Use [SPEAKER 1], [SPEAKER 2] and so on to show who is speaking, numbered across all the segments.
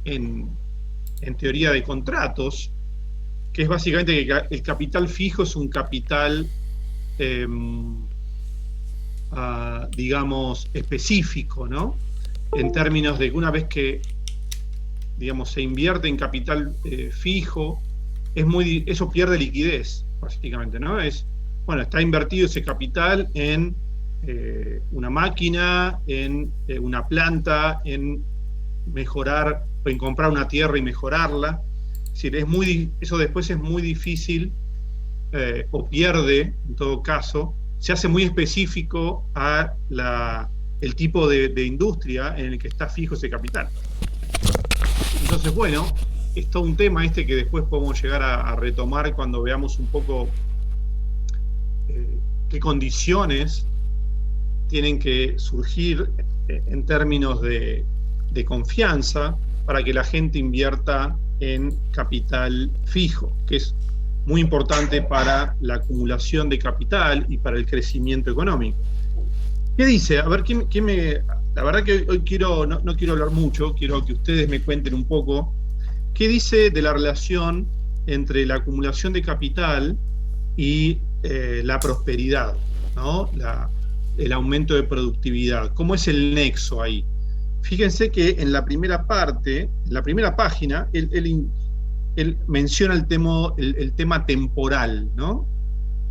[SPEAKER 1] en, en teoría de contratos, que es básicamente que el capital fijo es un capital, eh, digamos, específico, ¿no? En términos de que una vez que, digamos, se invierte en capital fijo, eso pierde liquidez, básicamente, ¿no? Bueno, está invertido ese capital en una máquina, en una planta, en mejorar, en comprar una tierra y mejorarla. Es decir, eso después es muy difícil, o pierde, en todo caso, se hace muy específico a el tipo de industria en el que está fijo ese capital. Entonces, bueno, es todo un tema que después podemos llegar a retomar cuando veamos un poco qué condiciones tienen que surgir en términos de confianza para que la gente invierta en capital fijo, que es muy importante para la acumulación de capital y para el crecimiento económico. ¿Qué dice? A ver, la verdad que hoy no quiero hablar mucho, quiero que ustedes me cuenten un poco qué dice de la relación entre la acumulación de capital y la prosperidad, ¿no? El aumento de productividad. ¿Cómo es el nexo ahí? Fíjense que en la primera parte, en la primera página, él menciona el tema temporal, ¿no?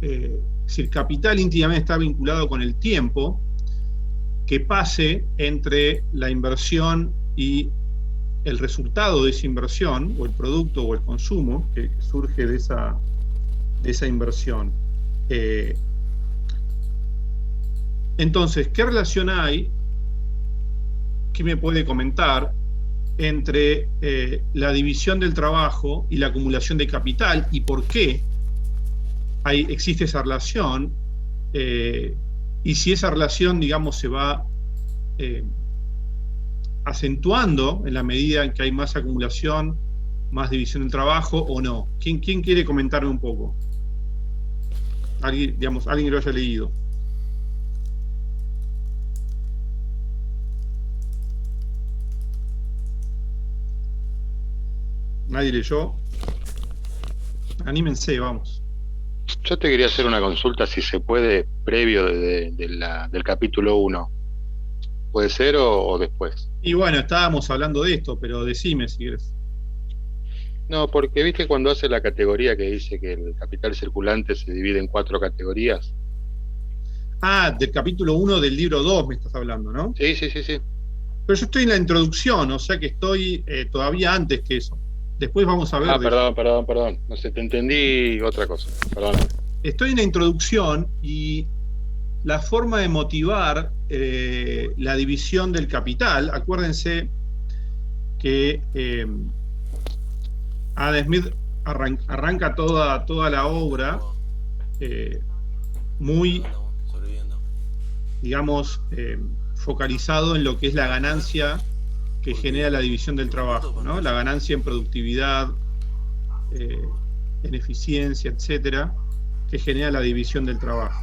[SPEAKER 1] Es decir, capital íntimamente está vinculado con el tiempo que pase entre la inversión y el resultado de esa inversión, o el producto o el consumo que surge de esa inversión. Entonces, ¿qué relación hay? ¿Qué me puede comentar entre la división del trabajo y la acumulación de capital, y por qué existe esa relación? Y si esa relación, digamos, se va acentuando en la medida en que hay más acumulación, más división del trabajo, o no. ¿Quién quiere comentarme un poco? Alguien que lo haya leído. ¿Nadie leyó? Anímense, vamos.
[SPEAKER 2] Yo te quería hacer una consulta, si se puede, previo del capítulo 1. ¿Puede ser o después?
[SPEAKER 1] Y bueno, estábamos hablando de esto, pero decime si quieres.
[SPEAKER 2] No, porque viste cuando hace la categoría que dice que el capital circulante se divide en 4 categorías.
[SPEAKER 1] Ah, del capítulo 1 del libro 2 me estás hablando, ¿no?
[SPEAKER 2] Sí, sí, sí, sí.
[SPEAKER 1] Pero yo estoy en la introducción, o sea que estoy todavía antes que eso. Después vamos a ver
[SPEAKER 2] Ah,
[SPEAKER 1] de eso.
[SPEAKER 2] perdón. No sé, te entendí otra cosa. Perdón.
[SPEAKER 1] Estoy en la introducción, y la forma de motivar la división del capital, acuérdense que Adam Smith arranca toda la obra muy, digamos, focalizado en lo que es la ganancia que genera la división del trabajo, ¿no? La ganancia en productividad, en eficiencia, etcétera, que genera la división del trabajo.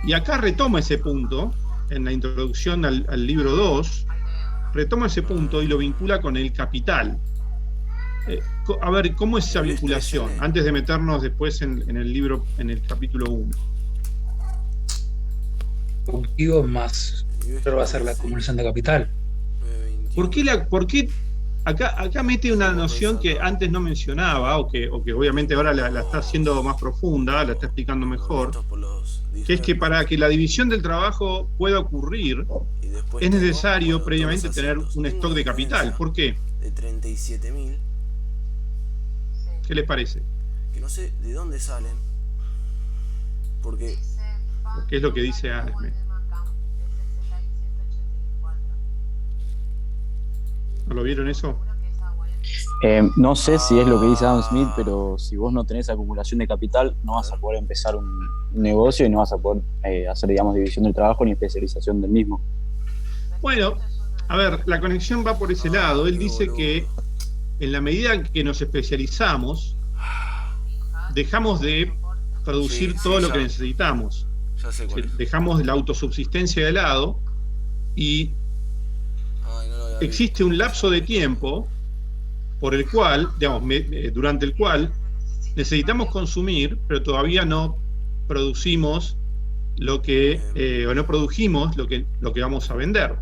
[SPEAKER 1] Y acá retoma ese punto, en la introducción al libro 2, retoma ese punto y lo vincula con el capital. A ver, ¿cómo es esa vinculación? Antes de meternos después en el libro, en el capítulo 1.
[SPEAKER 3] Productivo más, pero va a ser la acumulación de capital.
[SPEAKER 1] ¿Por qué acá mete una noción que antes no mencionaba, o que obviamente ahora la está haciendo más profunda, la está explicando mejor, que es que para que la división del trabajo pueda ocurrir, es necesario previamente tener un stock de capital? ¿Por qué?
[SPEAKER 4] De 37.000.
[SPEAKER 1] ¿Qué les parece?
[SPEAKER 4] Que no sé de dónde salen. Porque
[SPEAKER 1] ¿Qué es lo que dice Adam Smith? ¿No lo vieron eso?
[SPEAKER 5] No sé si es lo que dice Adam Smith, pero si vos no tenés acumulación de capital, no vas a poder empezar un negocio y no vas a poder hacer, digamos, división del trabajo ni especialización del mismo.
[SPEAKER 1] Bueno, a ver, la conexión va por ese lado. Él dice que en la medida en que nos especializamos, dejamos de producir todo lo que necesitamos.
[SPEAKER 4] ya sé cuál es.
[SPEAKER 1] Dejamos la autosubsistencia de lado, y
[SPEAKER 4] Ay, no lo había
[SPEAKER 1] existe un lapso de tiempo por el cual, digamos, durante el cual necesitamos consumir, pero todavía no producimos lo que, o no produjimos lo que vamos a vender,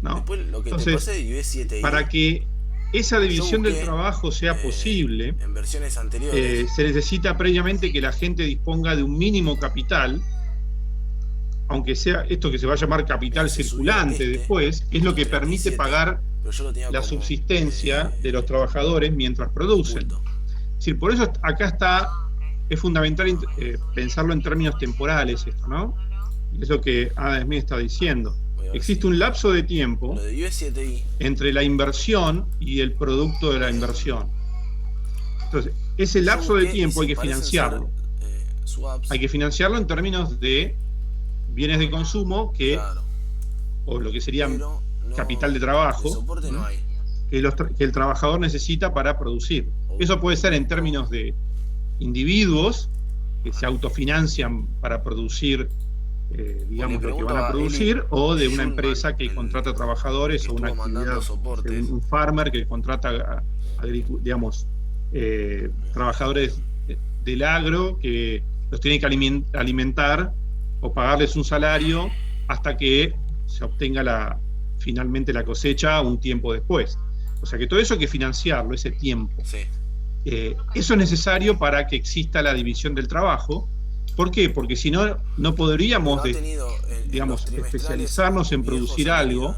[SPEAKER 1] ¿no?
[SPEAKER 4] Después, lo que te
[SPEAKER 1] Entonces,
[SPEAKER 4] pasé de US7i,
[SPEAKER 1] para que esa división del
[SPEAKER 4] busqué,
[SPEAKER 1] trabajo sea posible,
[SPEAKER 4] en versiones anteriores,
[SPEAKER 1] se necesita previamente que la gente disponga de un mínimo capital, aunque sea esto que se va a llamar capital
[SPEAKER 4] se subió
[SPEAKER 1] circulante después, que es lo que permite
[SPEAKER 4] 37,
[SPEAKER 1] pagar
[SPEAKER 4] pero yo lo tenía
[SPEAKER 1] la
[SPEAKER 4] como,
[SPEAKER 1] subsistencia de los trabajadores mientras producen.
[SPEAKER 4] oculto.
[SPEAKER 1] Es decir, por eso acá es fundamental pensarlo en términos temporales esto, ¿no? Es lo que Adam Smith está diciendo.
[SPEAKER 4] Voy a ver
[SPEAKER 1] Existe
[SPEAKER 4] si-
[SPEAKER 1] un lapso de tiempo
[SPEAKER 4] Lo de US7i,
[SPEAKER 1] entre la inversión y el producto de la inversión. Entonces, ese
[SPEAKER 4] yo
[SPEAKER 1] lapso de
[SPEAKER 4] busqué y
[SPEAKER 1] tiempo hay
[SPEAKER 4] sí,
[SPEAKER 1] que
[SPEAKER 4] parecen
[SPEAKER 1] financiarlo.
[SPEAKER 4] ser, swaps,
[SPEAKER 1] Hay que financiarlo en términos de bienes de consumo
[SPEAKER 4] claro,
[SPEAKER 1] o lo que sería
[SPEAKER 4] pero no,
[SPEAKER 1] capital de trabajo,
[SPEAKER 4] de soporte no hay.
[SPEAKER 1] que el trabajador necesita para producir. Eso puede ser en términos de individuos que se autofinancian para producir, digamos, lo que van a producir, o de una empresa que contrata trabajadores, o una actividad, un farmer que contrata, digamos, trabajadores del agro que los tiene que alimentar o pagarles un salario hasta que se obtenga finalmente la cosecha un tiempo después. O sea que todo eso hay que financiarlo, ese tiempo.
[SPEAKER 4] Sí.
[SPEAKER 1] Eso es necesario para que exista la división del trabajo. ¿Por qué? Porque si no, no podríamos, digamos, especializarnos en producir algo,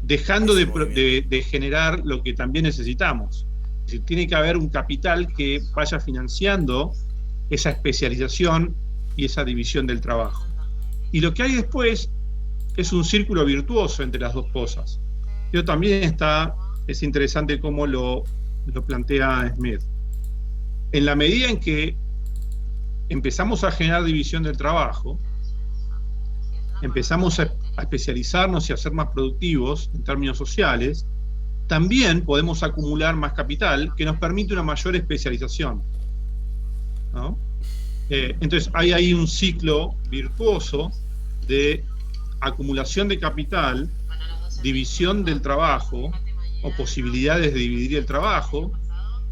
[SPEAKER 1] dejando de generar lo que también necesitamos. Es decir, tiene que haber un capital que vaya financiando esa especialización y esa división del trabajo. Y lo que hay después es un círculo virtuoso entre las dos cosas. Pero también es interesante cómo lo plantea Smith. En la medida en que empezamos a generar división del trabajo, empezamos a especializarnos y a ser más productivos en términos sociales, también podemos acumular más capital que nos permite una mayor especialización, ¿no? Entonces hay ahí un ciclo virtuoso de acumulación de capital, división del trabajo, o posibilidades de dividir el trabajo.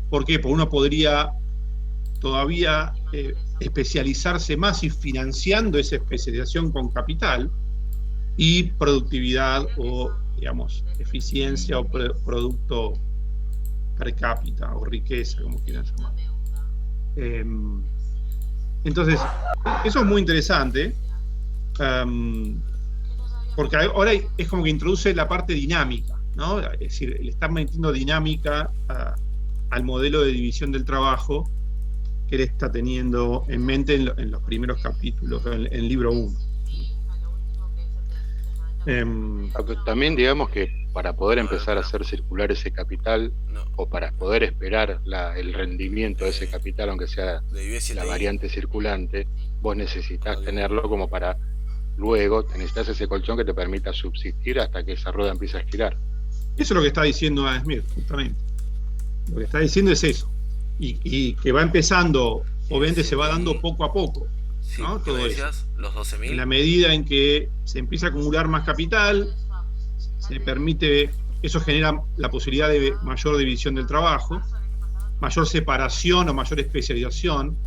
[SPEAKER 1] ¿Por qué? Porque uno podría todavía especializarse más y financiando esa especialización con capital, y productividad o, digamos, eficiencia o producto per cápita o riqueza, como quieran llamar. Entonces, eso es muy interesante, porque ahora es como que introduce la parte dinámica, ¿no? Es decir, le están metiendo dinámica al modelo de división del trabajo que él está teniendo en mente en los primeros capítulos, en el libro 1.
[SPEAKER 2] También digamos que para poder empezar a hacer circular ese capital, o para poder esperar el rendimiento de ese capital, aunque sea la variante circulante, vos necesitas tenerlo como para luego, necesitas ese colchón que te permita subsistir hasta que esa rueda empiece a girar.
[SPEAKER 1] Eso es lo que está diciendo Adam Smith, justamente. Lo que está diciendo es eso. Y que va empezando, obviamente se va dando poco a poco, ¿no?
[SPEAKER 4] Sí,
[SPEAKER 1] todo
[SPEAKER 4] decías,
[SPEAKER 1] eso.
[SPEAKER 4] los 12.000.
[SPEAKER 1] En la medida en que se empieza a acumular más capital, se permite, eso genera la posibilidad de mayor división del trabajo, mayor separación o mayor especialización,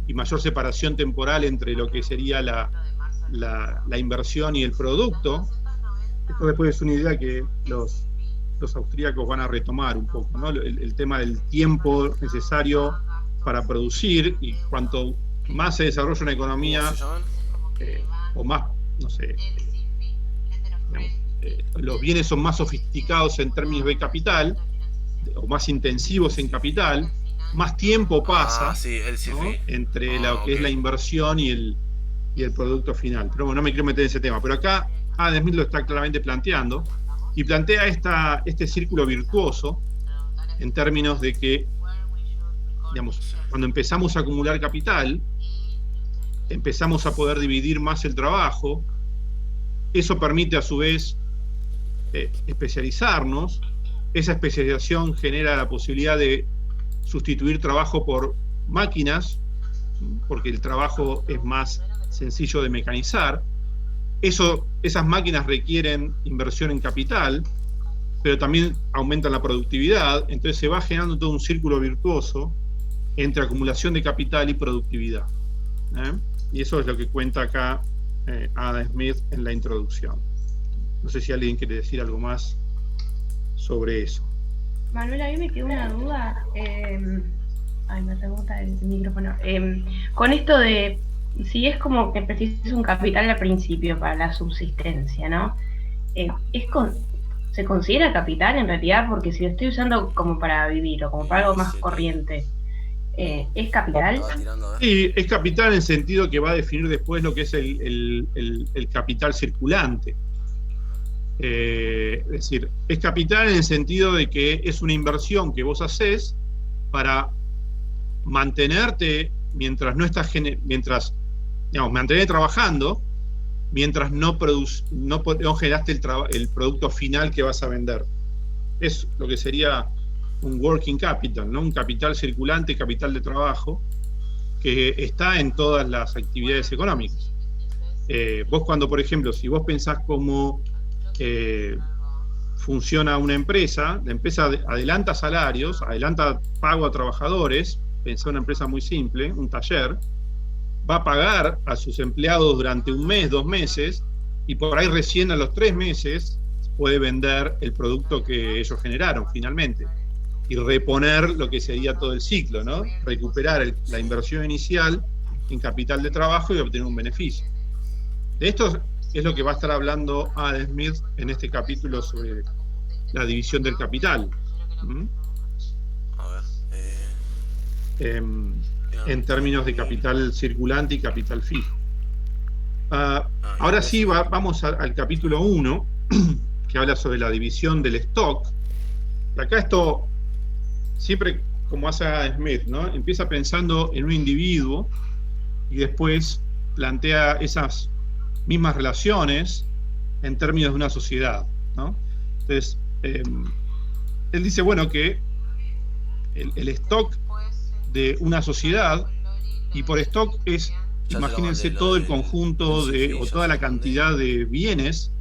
[SPEAKER 1] y mayor separación temporal entre lo que sería la inversión y el producto. Esto después es una idea que los austríacos van a retomar un poco, ¿no? El tema del tiempo necesario para producir, y cuanto más se desarrolla una economía, o más, no sé, digamos, los bienes son más sofisticados en términos de capital, o más intensivos en capital, más tiempo pasa, ¿no? Entre lo que es la inversión y el producto final. Pero bueno, no me quiero meter en ese tema. Pero acá Adam Smith lo está claramente planteando, y plantea este círculo virtuoso en términos de que, digamos, cuando empezamos a acumular capital, empezamos a poder dividir más el trabajo. Eso permite a su vez especializarnos. Esa especialización genera la posibilidad de sustituir trabajo por máquinas, porque el trabajo es más sencillo de mecanizar. Esas máquinas requieren inversión en capital, pero también aumentan la productividad, entonces se va generando todo un círculo virtuoso entre acumulación de capital y productividad. Y eso es lo que cuenta acá Adam Smith en la introducción. No sé si alguien quiere decir algo más sobre eso.
[SPEAKER 6] Manuel, a mí me quedó una duda. Me pregunta el micrófono. Con esto de si es como que precisas un capital al principio para la subsistencia, ¿no? ¿Se considera capital en realidad? Porque si lo estoy usando como para vivir o como para algo más corriente, ¿es capital?
[SPEAKER 1] Sí, es capital en el sentido que va a definir después lo que es el capital circulante. Es decir, es capital en el sentido de que es una inversión que vos haces para mantenerte mientras no estás, mantener trabajando mientras no generaste el producto final que vas a vender. Es lo que sería un working capital, ¿no? Un capital circulante, capital de trabajo, que está en todas las actividades económicas. Vos cuando, por ejemplo, si vos pensás cómo funciona una empresa, la empresa adelanta salarios, adelanta pago a trabajadores, pensá una empresa muy simple, un taller, va a pagar a sus empleados durante un mes, 2 meses, y por ahí recién a los 3 meses puede vender el producto que ellos generaron finalmente y reponer lo que sería todo el ciclo, ¿no? Recuperar la inversión inicial en capital de trabajo y obtener un beneficio. De esto es lo que va a estar hablando Adam Smith en este capítulo sobre la división del capital. En términos de capital circulante y capital fijo. Ahora sí, vamos al capítulo 1, que habla sobre la división del stock. Y acá esto, siempre como hace Adam Smith, ¿no? Empieza pensando en un individuo y después plantea esas mismas relaciones en términos de una sociedad, ¿no? Entonces, él dice, bueno, que el stock de una sociedad, y por stock es, imagínense todo el conjunto o toda la cantidad de bienes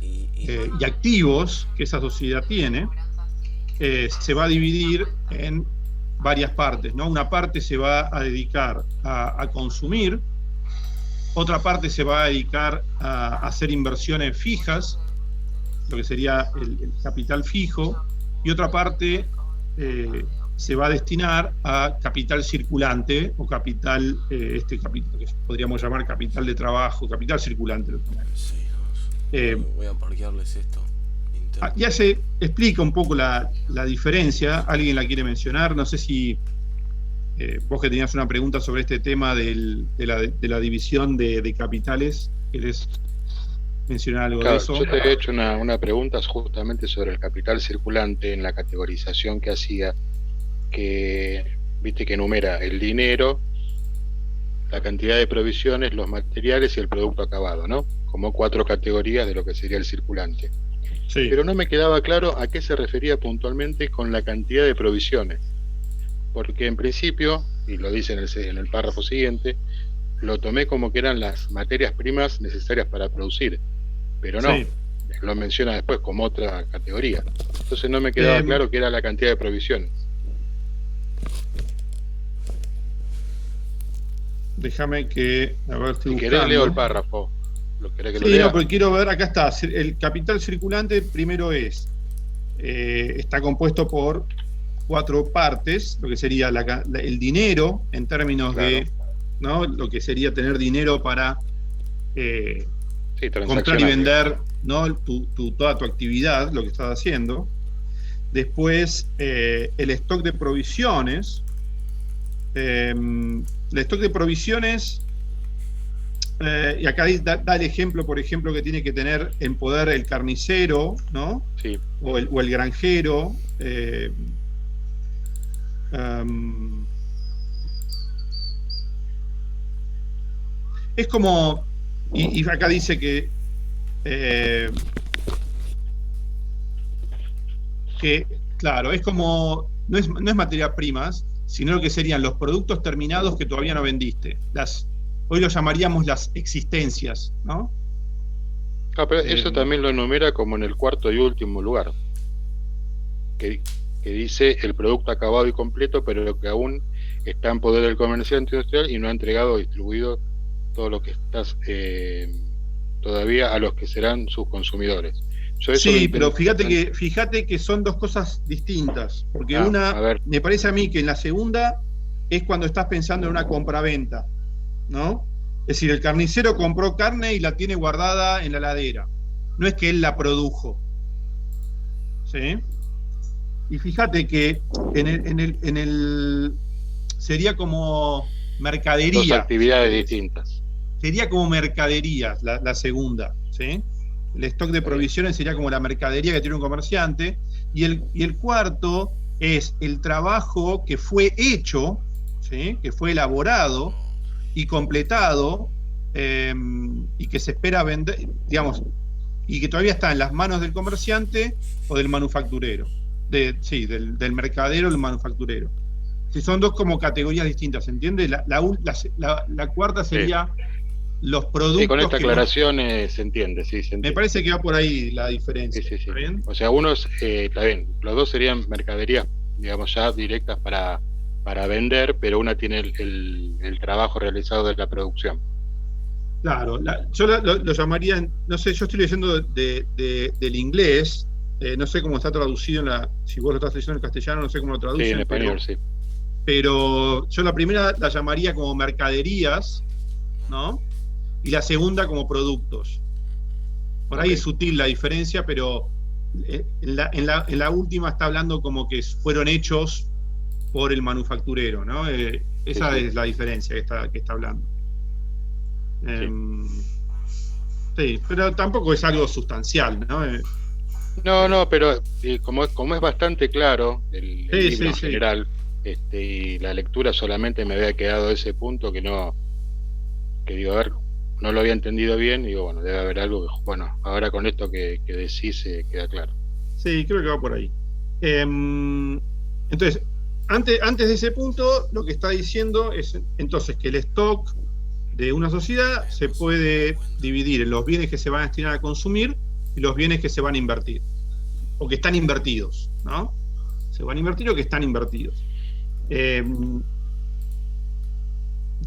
[SPEAKER 1] y activos que esa sociedad tiene, se va a dividir en varias partes, ¿no? Una parte se va a dedicar a consumir, otra parte se va a dedicar a hacer inversiones fijas, lo que sería el capital fijo, y otra parte se va a destinar a capital circulante o capital, capital que podríamos llamar capital de trabajo, capital circulante.
[SPEAKER 4] Voy a parquearles esto.
[SPEAKER 1] Ya se explica un poco la diferencia. ¿Alguien la quiere mencionar? No sé si vos que tenías una pregunta sobre este tema de la división de capitales, ¿querés mencionar algo de eso?
[SPEAKER 2] Yo te he hecho una pregunta justamente sobre el capital circulante en la categorización que hacía, que viste que enumera el dinero, la cantidad de provisiones, los materiales y el producto acabado, ¿no? Como 4 categorías de lo que sería el circulante.
[SPEAKER 1] Sí.
[SPEAKER 2] Pero no me quedaba claro a qué se refería puntualmente con la cantidad de provisiones, porque en principio, y lo dice en el párrafo siguiente, lo tomé como que eran las materias primas necesarias para producir, pero no, sí. Lo menciona después como otra categoría. Entonces no me quedaba claro qué era la cantidad de provisiones.
[SPEAKER 1] Déjame que, a ver, estoy buscando.
[SPEAKER 2] Si querés leo el párrafo. ¿Querés que lo
[SPEAKER 1] sí,
[SPEAKER 2] lea?
[SPEAKER 1] No, pero quiero ver, acá está. El capital circulante primero está compuesto por 4 partes, lo que sería el dinero, en términos de, ¿no? Lo que sería tener dinero para comprar y vender, ¿no? Toda tu actividad, lo que estás haciendo. Después, el stock de provisiones. El stock de provisiones, y acá da el ejemplo, por ejemplo, que tiene que tener en poder el carnicero, ¿no?
[SPEAKER 2] Sí.
[SPEAKER 1] O el granjero. Es como, y acá dice que claro, es como, no es materia primas, sino lo que serían los productos terminados que todavía no vendiste. Hoy lo llamaríamos las existencias, ¿no?
[SPEAKER 2] Pero eso también lo enumera como en el cuarto y último lugar, que dice el producto acabado y completo, pero que aún está en poder del comerciante industrial y no ha entregado o distribuido todo lo que estás todavía a los que serán sus consumidores.
[SPEAKER 1] Sí, pero fíjate que son dos cosas distintas, porque me parece a mí que en la segunda es cuando estás pensando en una compraventa, ¿no? Es decir, el carnicero compró carne y la tiene guardada en la heladera. No es que él la produjo. ¿Sí? Y fíjate que en el sería como mercadería.
[SPEAKER 2] Dos actividades distintas.
[SPEAKER 1] Sería como mercadería la segunda, ¿sí? El stock de provisiones sería como la mercadería que tiene un comerciante. Y el cuarto es el trabajo que fue hecho, ¿sí? Que fue elaborado y completado, y que se espera vender, digamos, y que todavía está en las manos del comerciante o del manufacturero. Del mercadero o del manufacturero. Si son dos como categorías distintas, ¿entiendes? La cuarta sería los productos.
[SPEAKER 2] Sí, con esta aclaración se entiende, sí, se entiende.
[SPEAKER 1] Me parece que va por ahí la diferencia.
[SPEAKER 2] Sí.
[SPEAKER 1] ¿Está bien?
[SPEAKER 2] O sea, unos, está bien, los dos serían mercaderías, digamos, ya directas para vender, pero una tiene el trabajo realizado de la producción.
[SPEAKER 1] Claro, yo lo llamaría, no sé, yo estoy leyendo del inglés. No sé cómo está traducido si vos lo estás leyendo en castellano, no sé cómo lo traducen.
[SPEAKER 2] Sí, en español, sí.
[SPEAKER 1] Pero yo la primera la llamaría como mercaderías, ¿no? Y la segunda como productos. Por ahí es sutil la diferencia, pero en la última está hablando como que fueron hechos por el manufacturero, ¿no? Esa es la diferencia que está hablando. Sí, pero tampoco es algo sustancial, ¿no?
[SPEAKER 2] No, pero como es bastante claro el libro en general, y la lectura solamente me había quedado ese punto que digo, a ver, no lo había entendido bien, y digo, bueno, debe haber algo que, bueno, ahora con esto que decís queda claro.
[SPEAKER 1] Sí, creo que va por ahí. Entonces, antes de ese punto, lo que está diciendo es entonces que el stock de una sociedad se puede dividir en los bienes que se van a destinar a consumir y los bienes que se van a invertir, o que están invertidos, ¿no? Se van a invertir o que están invertidos. De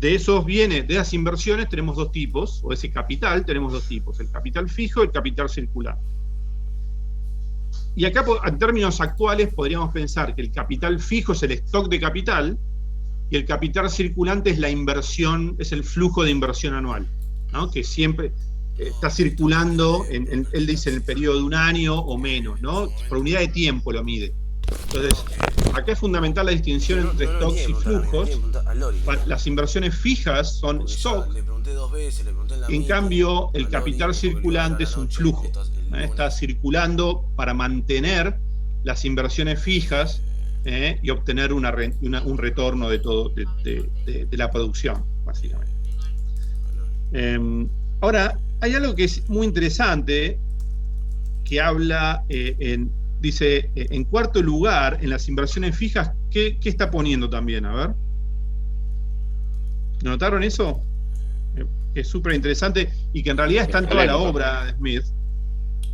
[SPEAKER 1] esos bienes, de esas inversiones, tenemos dos tipos, o ese capital tenemos dos tipos, el capital fijo y el capital circular. Y acá, en términos actuales, podríamos pensar que el capital fijo es el stock de capital y el capital circulante es la inversión, es el flujo de inversión anual, ¿no? Que siempre está circulando, él dice en el periodo de un año o menos, ¿no? Por unidad de tiempo lo mide. Entonces, acá es fundamental la distinción entre stocks y flujos. Las inversiones fijas son stock, en cambio el capital circulante es un flujo. Está circulando para mantener las inversiones fijas y obtener un retorno de todo de la producción, básicamente. Ahora, hay algo que es muy interesante, que habla, dice, en cuarto lugar, en las inversiones fijas, ¿qué está poniendo también? A ver. ¿Notaron eso? Que es súper interesante y que en realidad está en toda la obra de Smith.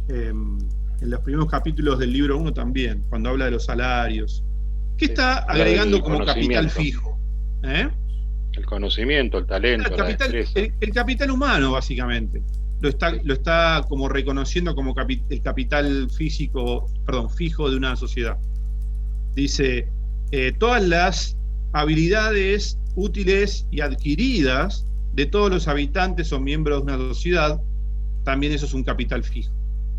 [SPEAKER 1] En los primeros capítulos del libro 1 también, cuando habla de los salarios. ¿Qué está agregando como capital fijo?
[SPEAKER 2] El conocimiento, el talento,
[SPEAKER 1] el capital humano, básicamente. Lo está como reconociendo como el capital fijo de una sociedad. Dice, todas las habilidades útiles y adquiridas de todos los habitantes o miembros de una sociedad, también eso es un capital fijo.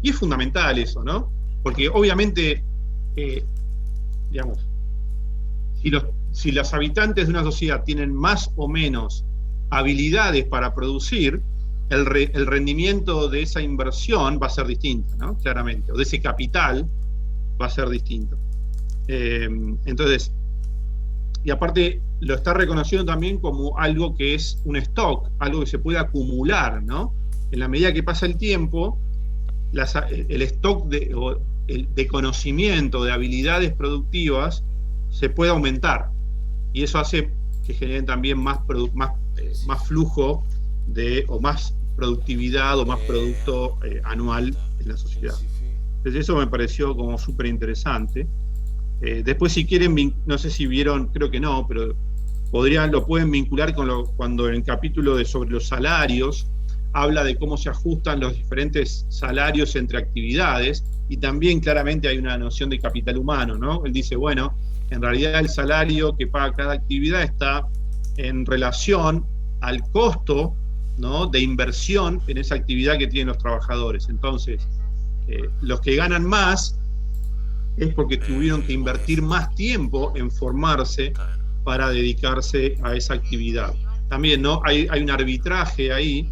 [SPEAKER 1] Y es fundamental eso, ¿no? Porque obviamente, digamos, si los habitantes de una sociedad tienen más o menos habilidades para producir, el rendimiento de esa inversión va a ser distinto, ¿no? Claramente, o de ese capital va a ser distinto. Entonces, y aparte lo está reconociendo también como algo que es un stock, algo que se puede acumular, ¿no? En la medida que pasa el tiempo, el stock de conocimiento, de habilidades productivas, se puede aumentar. Y eso hace que generen también más flujo o más productividad o más producto anual en la sociedad. Entonces eso me pareció como súper interesante. Después, si quieren, no sé si vieron, creo que no, pero lo pueden vincular con cuando en el capítulo sobre los salarios habla de cómo se ajustan los diferentes salarios entre actividades, y también claramente hay una noción de capital humano, ¿no? Él dice, bueno, en realidad el salario que paga cada actividad está en relación al costo, ¿no?, de inversión en esa actividad que tienen los trabajadores. Entonces, los que ganan más es porque tuvieron que invertir más tiempo en formarse para dedicarse a esa actividad. También, ¿no?, hay un arbitraje ahí,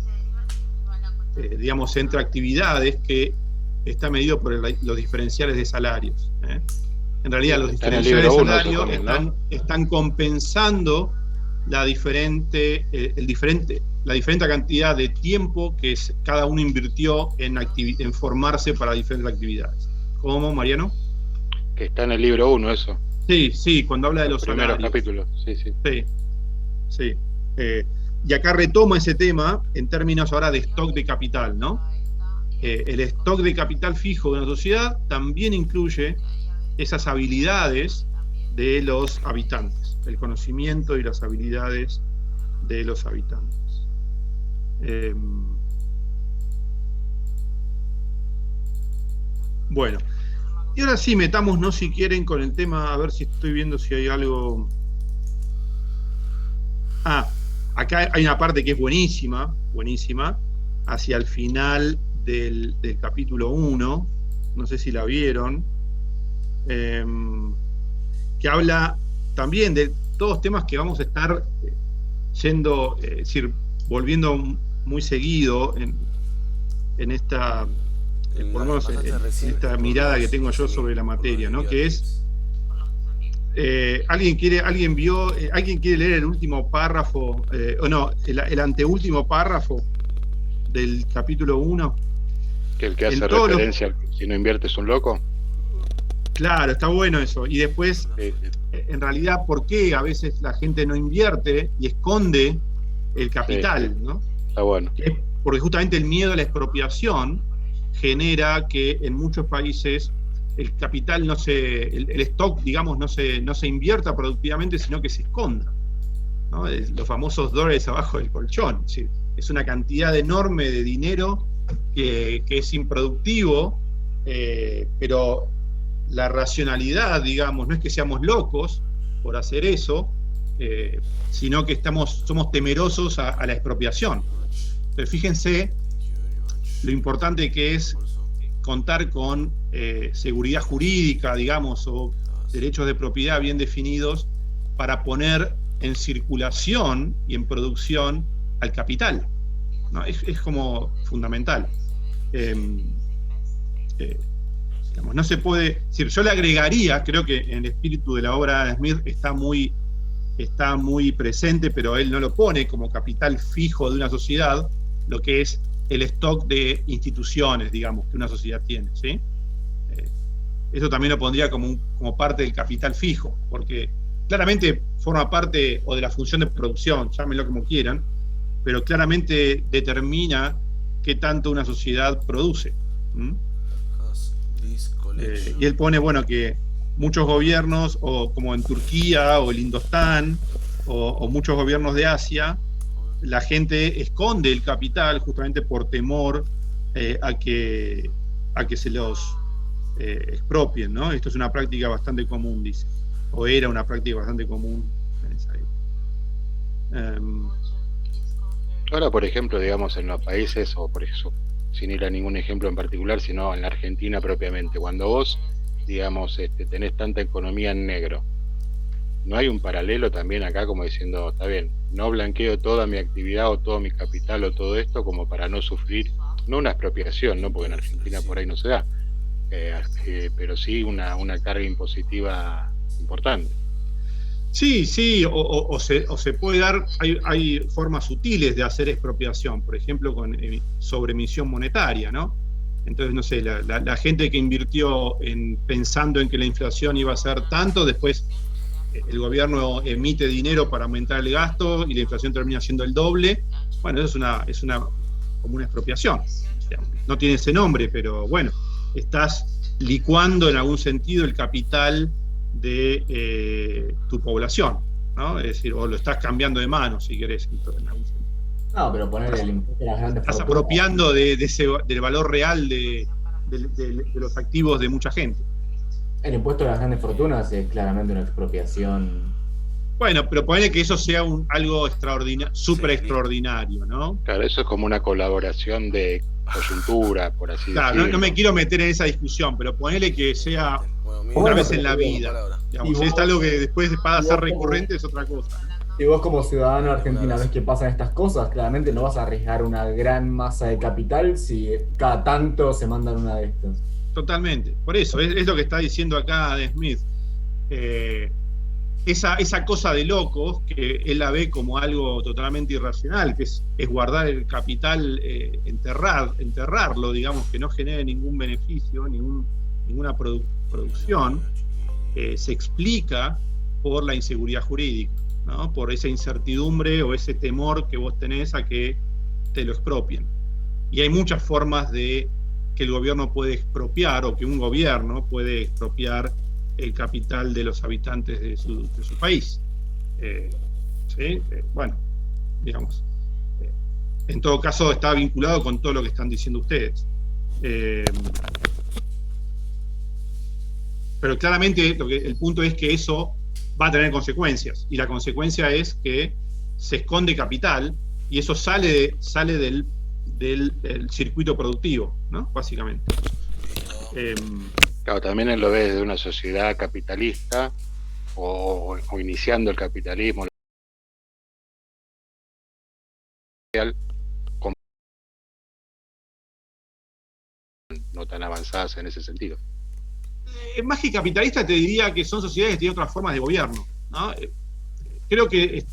[SPEAKER 1] digamos, entre actividades que está medido por los diferenciales de salarios. En realidad, los diferenciales de salario están compensando la diferente cantidad de tiempo que cada uno invirtió en formarse para diferentes actividades. ¿Cómo, Mariano?
[SPEAKER 2] Que está en el libro 1 eso.
[SPEAKER 1] Sí, cuando habla de los
[SPEAKER 2] primeros
[SPEAKER 1] salarios.
[SPEAKER 2] Capítulos,
[SPEAKER 1] Sí. Y acá retomo ese tema en términos ahora de stock de capital, ¿no? El stock de capital fijo de una sociedad también incluye esas habilidades de los habitantes, el conocimiento y las habilidades de los habitantes. Bueno, y ahora sí, metámonos, si quieren, con el tema, a ver si estoy viendo si hay algo. Acá hay una parte que es buenísima, hacia el final del capítulo 1, no sé si la vieron, que habla también de todos temas que vamos a estar volviendo muy seguido en esta, por lo menos en esta mirada que tengo yo sobre la materia, ¿no? Que es, ¿alguien quiere leer el último párrafo, el anteúltimo párrafo del capítulo 1?
[SPEAKER 2] Que el que hace referencia, si no inviertes un loco.
[SPEAKER 1] Claro, está bueno eso. Y después, en realidad, ¿por qué a veces la gente no invierte y esconde el capital? ¿No?
[SPEAKER 2] Está bueno.
[SPEAKER 1] Porque justamente el miedo a la expropiación genera que en muchos países el capital el stock, digamos, no se invierta productivamente, sino que se esconda, ¿no? Los famosos dólares abajo del colchón. Es una cantidad enorme de dinero que es improductivo, pero la racionalidad, digamos, no es que seamos locos por hacer eso, sino que somos temerosos a la expropiación. Entonces, fíjense lo importante que es contar con seguridad jurídica, digamos, o derechos de propiedad bien definidos para poner en circulación y en producción al capital, ¿no? Es como fundamental. Digamos, no se puede decir, yo le agregaría, creo que en el espíritu de la obra de Smith está muy presente, pero él no lo pone como capital fijo de una sociedad, lo que es el stock de instituciones, digamos, que una sociedad tiene, ¿sí? Eso también lo pondría como parte del capital fijo, porque claramente forma parte o de la función de producción, llámenlo como quieran, pero claramente determina qué tanto una sociedad produce. Y él pone, bueno, que muchos gobiernos, o como en Turquía o el Indostán, o muchos gobiernos de Asia, la gente esconde el capital justamente por temor a que se los expropien, ¿no? Esto es una práctica bastante común, dice, o era una práctica bastante común en esa época.
[SPEAKER 2] Ahora, por ejemplo, digamos, en los países, o por eso, sin ir a ningún ejemplo en particular, sino en la Argentina propiamente, cuando vos, digamos, tenés tanta economía en negro, ¿no hay un paralelo también acá como diciendo, está bien, no blanqueo toda mi actividad o todo mi capital o todo esto como para no sufrir, no una expropiación, ¿no? Porque en Argentina por ahí no se da, pero sí una carga impositiva importante?
[SPEAKER 1] Sí, o se puede dar, hay formas sutiles de hacer expropiación, por ejemplo, con sobreemisión monetaria, ¿no? Entonces, no sé, la gente que invirtió pensando en que la inflación iba a ser tanto, después el gobierno emite dinero para aumentar el gasto y la inflación termina siendo el doble. Bueno, eso es una como una expropiación. No tiene ese nombre, pero bueno, estás licuando en algún sentido el capital de tu población, ¿no? Es decir, o lo estás cambiando de mano, si querés, en algún sentido.
[SPEAKER 7] No, pero poner el impuesto a las grandes
[SPEAKER 1] Estás
[SPEAKER 7] fortunas.
[SPEAKER 1] apropiando del valor real de los activos de mucha gente.
[SPEAKER 7] El impuesto a las grandes fortunas es claramente una expropiación.
[SPEAKER 1] Bueno, pero ponele que eso sea algo extraordinario, súper extraordinario, ¿no?
[SPEAKER 2] Claro, eso es como una colaboración de coyuntura, por así
[SPEAKER 1] Claro,
[SPEAKER 2] decirlo.
[SPEAKER 1] no me quiero meter en esa discusión, pero ponele que sea una
[SPEAKER 7] Bueno,
[SPEAKER 1] vez en la
[SPEAKER 7] pero
[SPEAKER 1] vida. Digamos,
[SPEAKER 7] vos-
[SPEAKER 1] si es algo que después va a
[SPEAKER 7] y
[SPEAKER 1] ser
[SPEAKER 7] vos como-
[SPEAKER 1] recurrente, es otra cosa.
[SPEAKER 7] Si vos como ciudadano argentino ves que pasan estas cosas, claramente no vas a arriesgar una gran masa de capital si cada tanto se mandan una de estas.
[SPEAKER 1] Totalmente. Por eso, es lo que está diciendo acá Adam Smith. Esa cosa de locos, que él la ve como algo totalmente irracional, que es guardar el capital, enterrarlo, digamos, que no genere ningún beneficio, ninguna producción, se explica por la inseguridad jurídica, ¿no? Por esa incertidumbre o ese temor que vos tenés a que te lo expropien. Y hay muchas formas de que el gobierno puede expropiar, o que un gobierno puede expropiar el capital de los habitantes de su país. ¿Sí? Bueno, digamos, en todo caso está vinculado con todo lo que están diciendo ustedes. Pero claramente el punto es que eso va a tener consecuencias, y la consecuencia es que se esconde capital, y eso sale del circuito productivo, ¿no? Básicamente.
[SPEAKER 2] Claro, también él lo ve desde una sociedad capitalista o iniciando el capitalismo con no tan avanzadas en ese sentido.
[SPEAKER 1] Más que capitalista, te diría que son sociedades que tienen otras formas de gobierno, ¿no? Creo que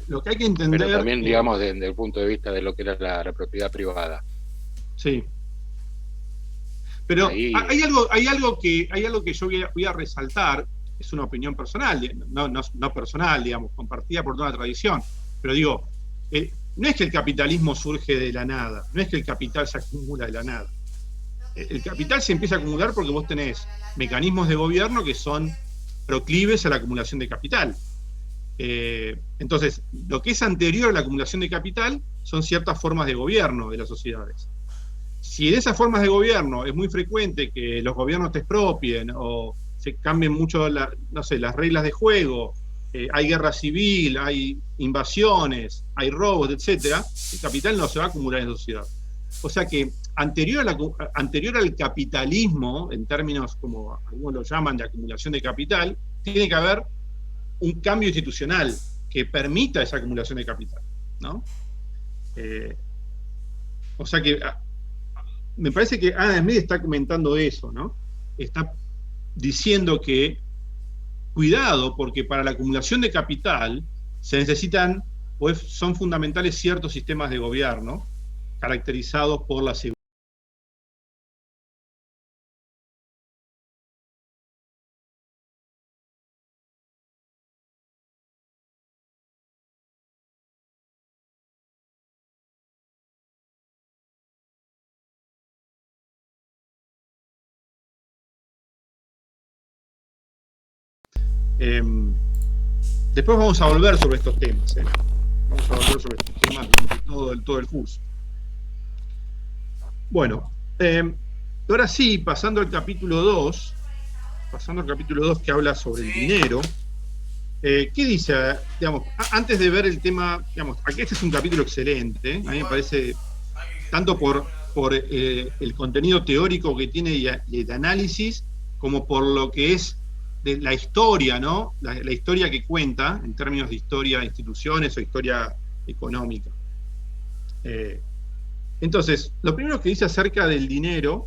[SPEAKER 1] lo que hay que entender...
[SPEAKER 2] Pero también, digamos, desde el punto de vista de lo que era la propiedad privada.
[SPEAKER 1] Sí. Pero
[SPEAKER 2] ahí...
[SPEAKER 1] hay algo que yo voy a resaltar, es una opinión personal, no personal, digamos, compartida por toda la tradición, pero digo, no es que el capitalismo surge de la nada, no es que el capital se acumula de la nada. El capital se empieza a acumular porque vos tenés mecanismos de gobierno que son proclives a la acumulación de capital. Entonces, lo que es anterior a la acumulación de capital son ciertas formas de gobierno de las sociedades. Si en esas formas de gobierno es muy frecuente que los gobiernos te expropien o se cambien mucho las reglas de juego, hay guerra civil, hay invasiones, hay robos, etc., el capital no se va a acumular en la sociedad. O sea que anterior al capitalismo, en términos como algunos lo llaman de acumulación de capital, tiene que haber un cambio institucional que permita esa acumulación de capital, ¿no? O sea que me parece que Adam Smith está comentando eso, ¿no? Está diciendo que cuidado, porque para la acumulación de capital se necesitan, pues son fundamentales ciertos sistemas de gobierno caracterizados por la seguridad. Después vamos a volver sobre estos temas. Vamos a volver sobre estos temas durante todo el curso. Bueno, ahora sí, pasando al capítulo 2, que habla sobre el dinero, ¿qué dice? Digamos, antes de ver el tema, digamos, aquí este es un capítulo excelente, a mí me parece, tanto por el contenido teórico que tiene y el análisis, como por lo que es de la historia, ¿no? La historia que cuenta, en términos de historia de instituciones o historia económica. Entonces, lo primero que dice acerca del dinero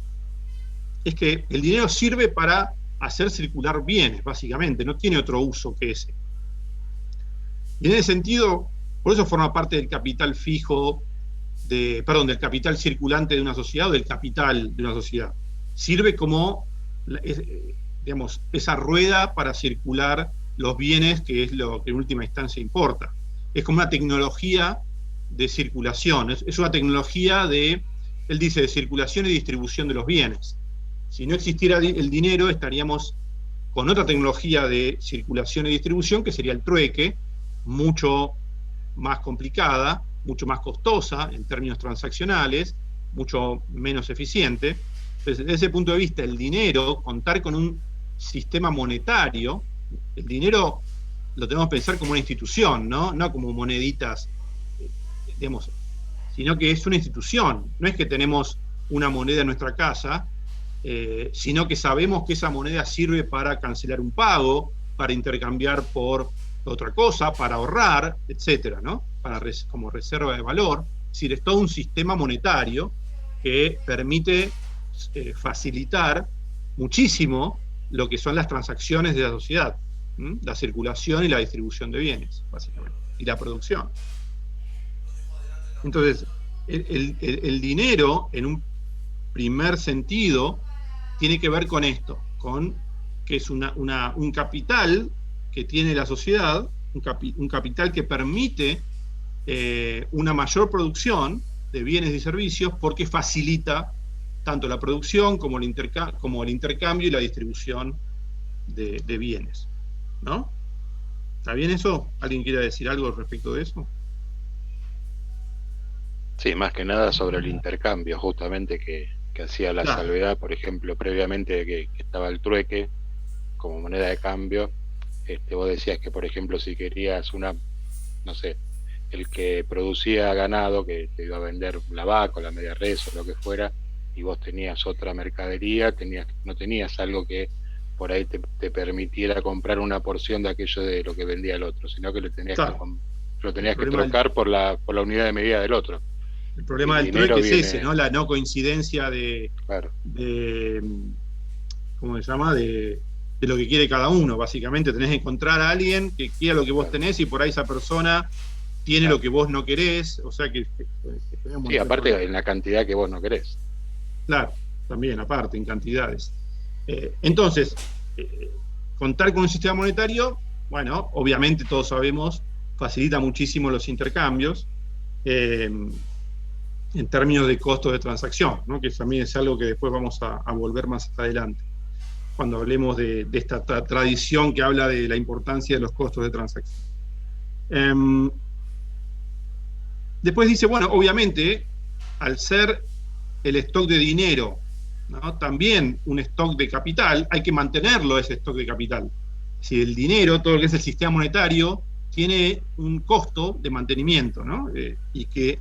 [SPEAKER 1] es que el dinero sirve para hacer circular bienes, básicamente, no tiene otro uso que ese. Y en ese sentido, por eso forma parte del capital fijo, del capital circulante de una sociedad o del capital de una sociedad. Sirve como, digamos, esa rueda para circular los bienes, que es lo que en última instancia importa. Es como una tecnología de circulación, es una tecnología él dice, de circulación y distribución de los bienes. Si no existiera el dinero, estaríamos con otra tecnología de circulación y distribución, que sería el trueque, mucho más complicada, mucho más costosa en términos transaccionales, mucho menos eficiente. Entonces, desde ese punto de vista, el dinero, contar con un sistema monetario, el dinero lo tenemos que pensar como una institución, no como moneditas, digamos, sino que es una institución. No es que tenemos una moneda en nuestra casa, sino que sabemos que esa moneda sirve para cancelar un pago, para intercambiar por otra cosa, para ahorrar, etcétera, ¿no? Como reserva de valor. Es decir, es todo un sistema monetario que permite facilitar muchísimo lo que son las transacciones de la sociedad, la circulación y la distribución de bienes, básicamente, y la producción. Entonces, el dinero, en un primer sentido, tiene que ver con esto, con que es un capital que tiene la sociedad, un capital que permite una mayor producción de bienes y servicios, porque facilita tanto la producción como el intercambio y la distribución de bienes, ¿no? ¿Está bien eso? ¿Alguien quiere decir algo respecto de eso?
[SPEAKER 2] Sí, más que nada sobre el intercambio, justamente que hacía la salvedad, por ejemplo, previamente que estaba el trueque como moneda de cambio. Vos decías que, por ejemplo, si querías no sé, el que producía ganado, que te iba a vender la vaca o la media res o lo que fuera, y vos tenías otra mercadería, no tenías algo que por ahí te permitiera comprar una porción de aquello de lo que vendía el otro, sino que lo tenías que trocar por la unidad de medida del otro.
[SPEAKER 1] El problema del trueque es ese, ¿no? La no coincidencia ¿cómo se llama? De lo que quiere cada uno. Básicamente tenés que encontrar a alguien que quiera lo que vos tenés, y por ahí esa persona tiene lo que vos no querés, o sea que
[SPEAKER 2] sí, aparte en la cantidad que vos no querés.
[SPEAKER 1] Claro, también, aparte, en cantidades. Entonces, contar con un sistema monetario, bueno, obviamente todos sabemos, facilita muchísimo los intercambios, en términos de costos de transacción, ¿no? Que también es algo que después vamos a volver más adelante, cuando hablemos de esta tradición que habla de la importancia de los costos de transacción. Después dice, bueno, obviamente, al ser el stock de dinero, ¿no? También un stock de capital, hay que mantenerlo, ese stock de capital. Si el dinero, todo lo que es el sistema monetario, tiene un costo de mantenimiento, ¿no? Y que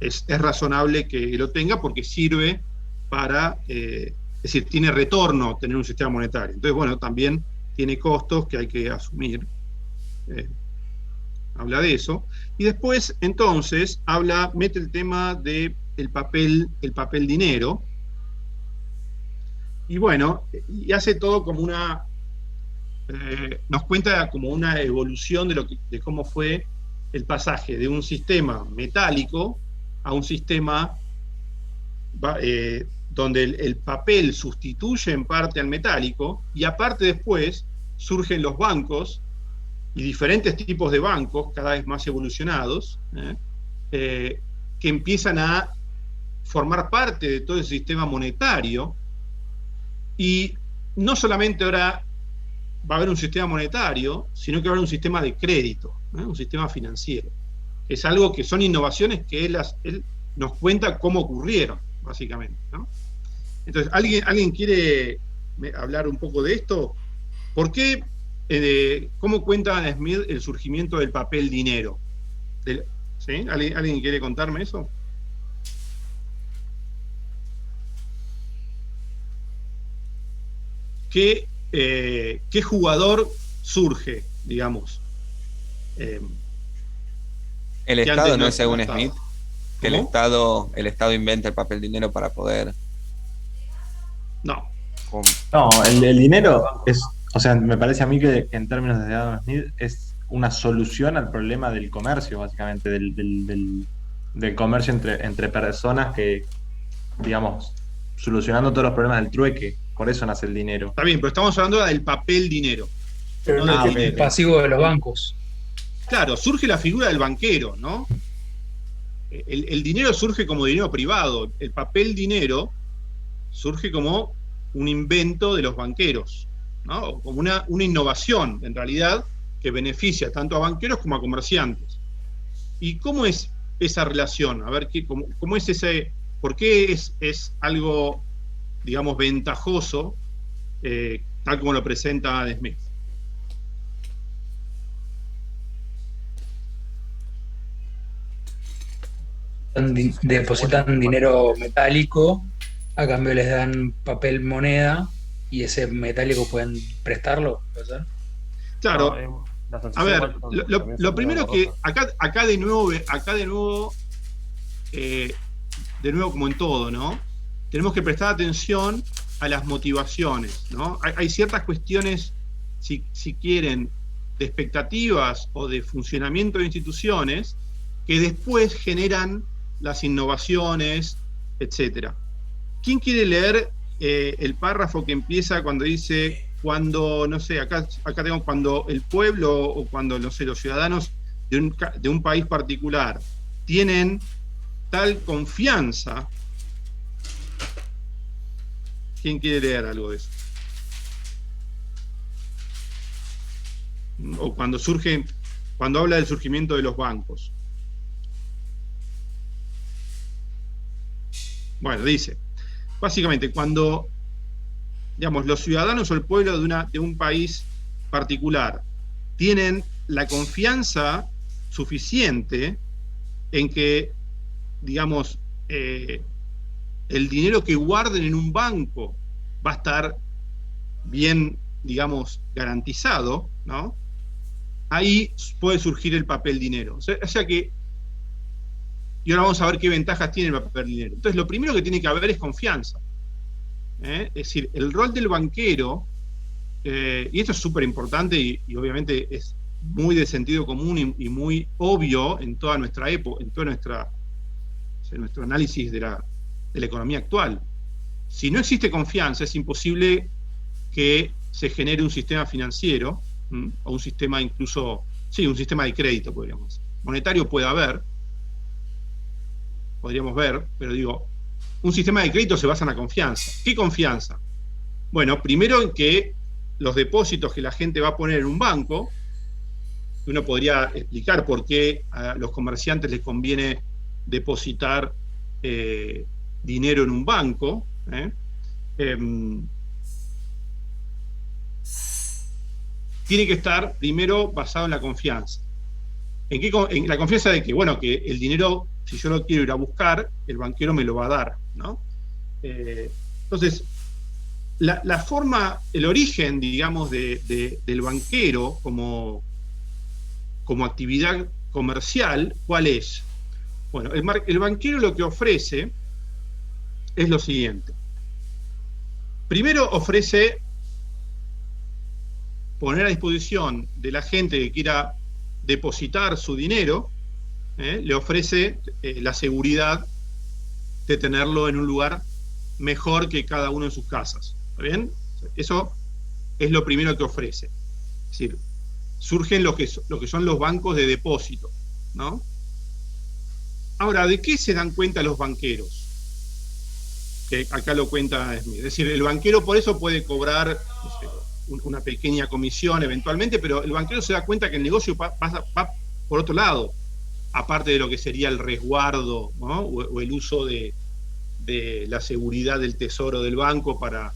[SPEAKER 1] es razonable que lo tenga, porque sirve para, es decir, tiene retorno tener un sistema monetario. Entonces, bueno, también tiene costos que hay que asumir. Habla de eso. Y después, entonces, mete el tema del papel dinero. Y bueno, y hace todo como nos cuenta como una evolución de cómo fue el pasaje de un sistema metálico a un sistema donde el papel sustituye en parte al metálico, y aparte después surgen los bancos y diferentes tipos de bancos cada vez más evolucionados, que empiezan a formar parte de todo el sistema monetario. Y no solamente ahora va a haber un sistema monetario, sino que va a haber un sistema de crédito, un sistema financiero. Es algo que son innovaciones que él nos cuenta cómo ocurrieron, básicamente, ¿no? Entonces, ¿alguien quiere hablar un poco de esto? ¿Por qué? ¿Cómo cuenta Adam Smith el surgimiento del papel dinero? ¿Sí? ¿Alguien quiere contarme eso? ¿Qué jugador surge, digamos?
[SPEAKER 8] El Estado no es según
[SPEAKER 1] estado.
[SPEAKER 8] Smith, que el Estado inventa el papel dinero para poder...
[SPEAKER 1] No.
[SPEAKER 9] No, el dinero es, o sea, me parece a mí que en términos de Adam Smith es una solución al problema del comercio, básicamente, del comercio entre personas, que, digamos, solucionando todos los problemas del trueque. Por eso nace el dinero.
[SPEAKER 1] Está bien, pero estamos hablando del papel dinero.
[SPEAKER 3] Pero no del dinero pasivo de los bancos.
[SPEAKER 1] Claro, surge la figura del banquero, ¿no? el dinero surge como dinero privado, el papel dinero surge como un invento de los banqueros, ¿no? Como una innovación, en realidad, que beneficia tanto a banqueros como a comerciantes. ¿Y cómo es esa relación? A ver, ¿cómo es ese, por qué es algo, digamos, ventajoso, tal como lo presenta Adam Smith?
[SPEAKER 3] Depositan dinero metálico, a cambio les dan papel moneda y ese metálico pueden prestarlo, ¿puede ser?
[SPEAKER 1] Claro. A ver, lo primero que acá de nuevo como en todo, ¿no? Tenemos que prestar atención a las motivaciones, ¿no? Hay ciertas cuestiones, si quieren, de expectativas o de funcionamiento de instituciones que después generan las innovaciones, etcétera. ¿Quién quiere leer el párrafo que empieza cuando dice, cuando, no sé, acá tengo, cuando el pueblo o cuando, no sé, los ciudadanos de un país particular tienen tal confianza? ¿Quién quiere leer algo de eso? O cuando habla del surgimiento de los bancos. Bueno, dice, básicamente, cuando, digamos, los ciudadanos o el pueblo de un país particular tienen la confianza suficiente en que, digamos, el dinero que guarden en un banco va a estar bien, digamos, garantizado, ¿no? Ahí puede surgir el papel dinero. O sea que, y ahora vamos a ver qué ventajas tiene el papel dinero. Entonces, lo primero que tiene que haber es confianza. Es decir, el rol del banquero, y esto es súper importante y obviamente es muy de sentido común y muy obvio en toda nuestra época, en todo nuestro análisis de la economía actual. Si no existe confianza, es imposible que se genere un sistema financiero, o un sistema incluso, sí, un sistema de crédito, podríamos decir. Monetario puede haber, podríamos ver, pero digo, un sistema de crédito se basa en la confianza. ¿Qué confianza? Bueno, primero en que los depósitos que la gente va a poner en un banco, uno podría explicar por qué a los comerciantes les conviene depositar dinero en un banco, tiene que estar primero basado en la confianza. En la confianza de que, bueno, que el dinero, si yo lo quiero ir a buscar, el banquero me lo va a dar, ¿no? Entonces, la forma, el origen, digamos, del banquero como actividad comercial, ¿cuál es? Bueno, el banquero lo que ofrece es lo siguiente. Primero ofrece poner a disposición de la gente que quiera depositar su dinero, le ofrece la seguridad de tenerlo en un lugar mejor que cada uno en sus casas. ¿Está bien? Eso es lo primero que ofrece. Es decir, surgen lo que son los bancos de depósito, ¿no? Ahora, ¿de qué se dan cuenta los banqueros? Que acá lo cuenta Smith. Es decir, el banquero por eso puede cobrar, no sé, una pequeña comisión eventualmente, pero el banquero se da cuenta que el negocio va por otro lado, aparte de lo que sería el resguardo, ¿no? o el uso de la seguridad del tesoro del banco para